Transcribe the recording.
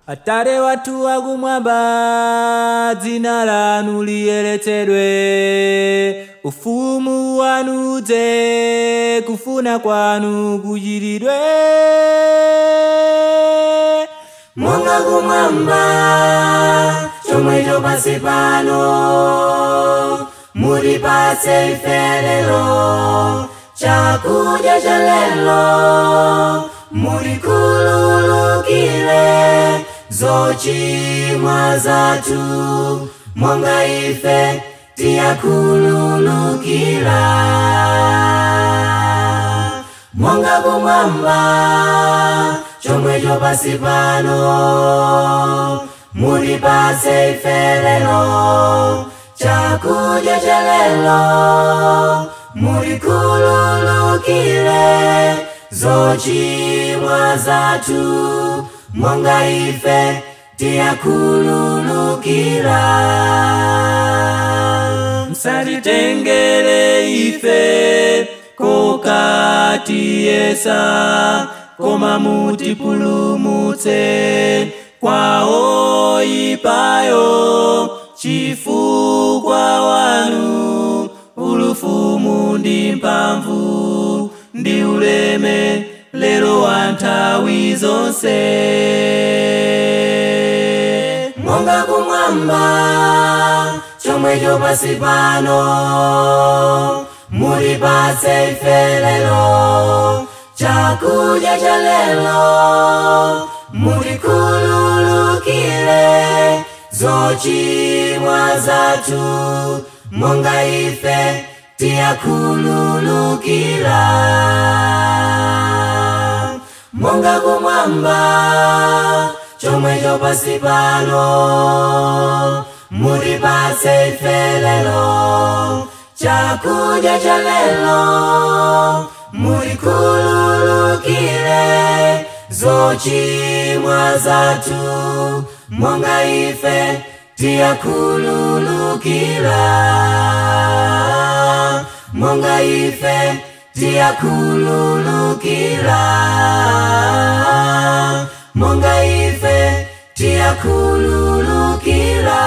Atare watu wakumwamba, dzina lanu liyeretsedwe, ufumu wanu udze, kufuna kwanu kuchitidwe. Monga kumwamba, chomwecho pansi pano, mutipatse ife lero, chakudya cha lero, mutikhululukire zochimwa zathu, monga ife tiyakhululukira. Monga kumwamba, chomwecho pansi pano, mutipatse ife lero, chakudya cha lero, mutikhululukire zochimwa zathu, monga ife tiyakhululukira. Musatitengere ife kokatiyesa, koma mutipulumutse kwa oyipayo, chifukwa wanu ulufumu ndi mphamvu ndi ulemerero wa nthawi zonse. Monga kumwamba, chomwecho pansi pano, mutipatse ife lero, chakudya cha lero, mutikhululukire zochimwa zathu, monga ife tiyakhululukira. Monga kumwamba, chomwecho pansi pano, mutipatse ife lero, chakudya cha lero, mutikhululukire zochimwa zathu, monga ife tiyakhululukira. Monga ife tiyakhululukira. Monga ife tiyakhululukira.